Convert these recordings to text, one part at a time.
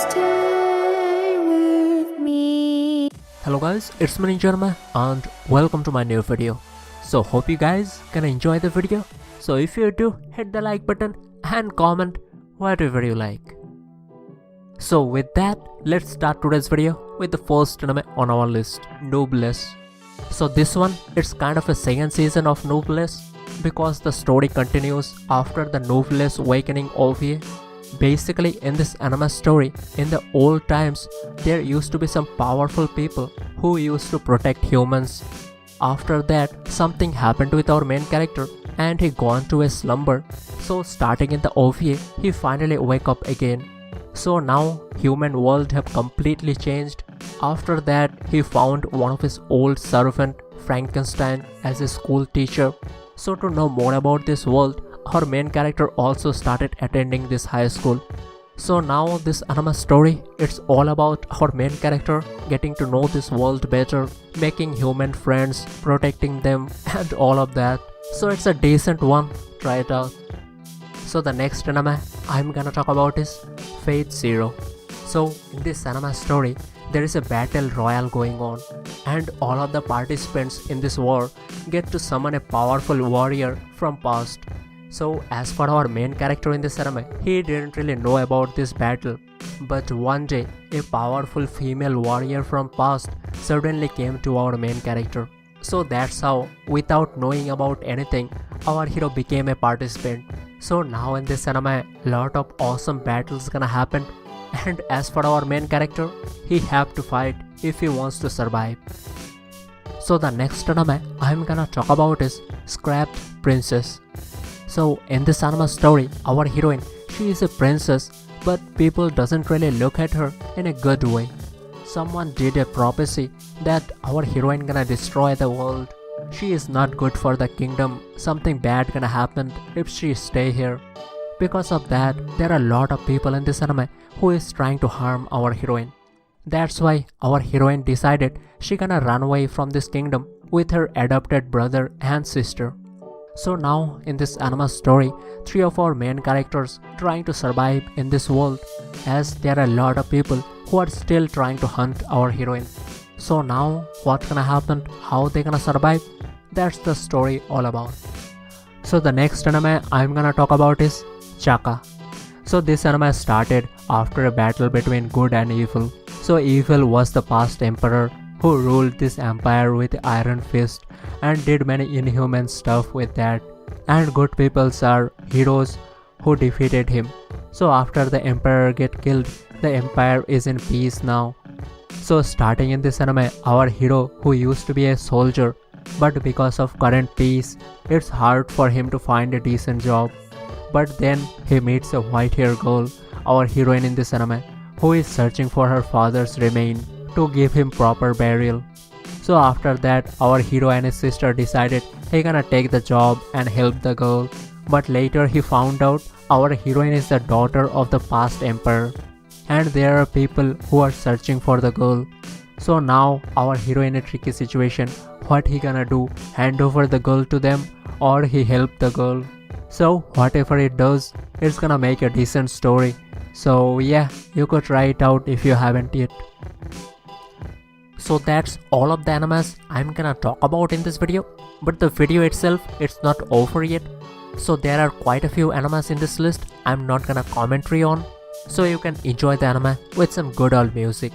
Stay with me. Hello guys, it's me Ninja and welcome to my new video. So hope you guys can enjoy the video. So if you do, hit the like button and comment whatever you like. So with that, let's start today's video with the first anime on our list, Noblesse. So this one, it's kind of a second season of Noblesse because the story continues after the Noblesse Awakening OVA. Basically, in this anime story, in the old times, there used to be some powerful people who used to protect humans. After that, something happened with our main character and he gone to a slumber. So starting in the OVA, he finally wake up again. So now, human world have completely changed. After that, he found one of his old servant, Frankenstein, as a school teacher. So to know more about this world, our main character also started attending this high school. So now this anime story, it's all about our main character getting to know this world better, making human friends, protecting them and all of that. So it's a decent one, try it out. So the next anime I'm gonna talk about is Fate Zero. So in this anime story, there is a battle royale going on and all of the participants in this war get to summon a powerful warrior from past. So as for our main character in this anime, he didn't really know about this battle. But one day, a powerful female warrior from past suddenly came to our main character. So that's how, without knowing about anything, our hero became a participant. So now in this anime, lot of awesome battles gonna happen. And as for our main character, he have to fight if he wants to survive. So the next anime I'm gonna talk about is Scrapped Princess. So in this anime story, our heroine, she is a princess, but people doesn't really look at her in a good way. Someone did a prophecy that our heroine gonna destroy the world. She is not good for the kingdom, something bad gonna happen if she stay here. Because of that, there are a lot of people in this anime who is trying to harm our heroine. That's why our heroine decided she gonna run away from this kingdom with her adopted brother and sister. So now in this anime story, three of our main characters trying to survive in this world as there are a lot of people who are still trying to hunt our heroine. So now what's gonna happen, how they gonna survive, that's the story all about. So the next anime I'm gonna talk about is Chaka. So this anime started after a battle between good and evil. So evil was the past emperor who ruled this empire with iron fist and did many inhuman stuff with that, and good peoples are heroes who defeated him. So after the emperor get killed, the empire is in peace now. So starting in this anime, our hero who used to be a soldier, but because of current peace, it's hard for him to find a decent job. But then he meets a white-haired girl, our heroine in this anime, who is searching for her father's remain to give him proper burial. So after that, our hero and his sister decided he gonna take the job and help the girl. But later he found out our heroine is the daughter of the past emperor. And there are people who are searching for the girl. So now our hero in a tricky situation. What he gonna do? Hand over the girl to them or he help the girl? So whatever it does, it's gonna make a decent story. So yeah, you could try it out if you haven't yet. So that's all of the animes I'm gonna talk about in this video. But the video itself, it's not over yet. So there are quite a few animes in this list I'm not gonna commentary on. So you can enjoy the anime with some good old music.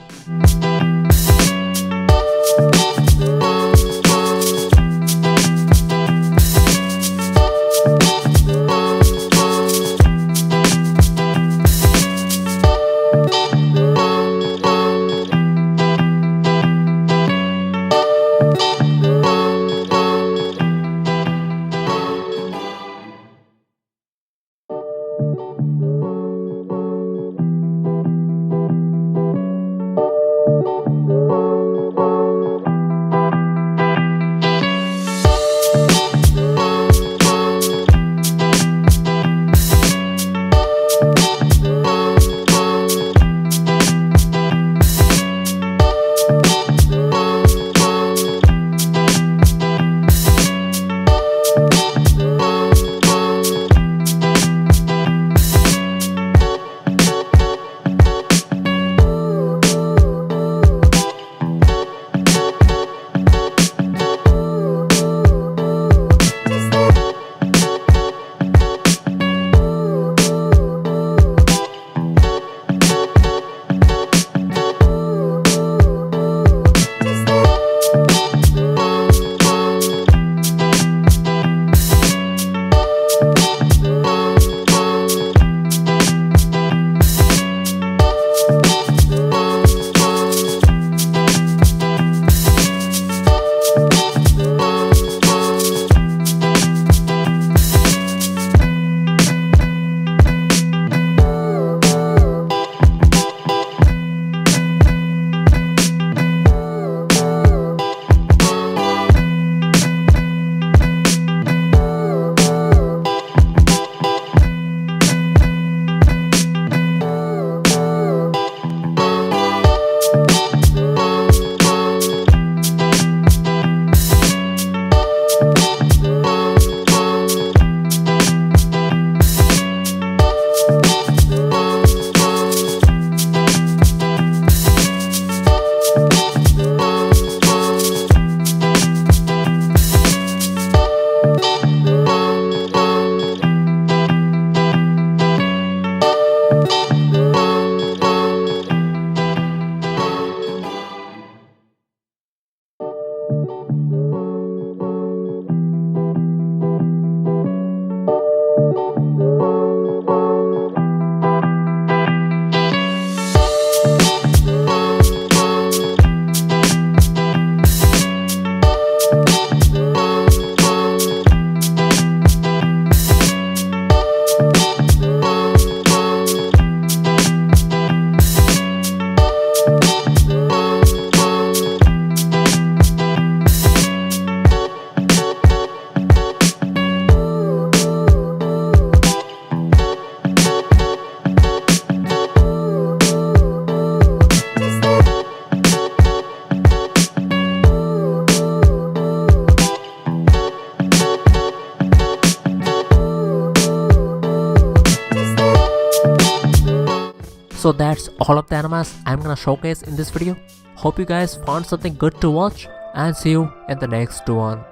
So that's all of the animes I'm gonna showcase in this video. Hope you guys found something good to watch and see you in the next one.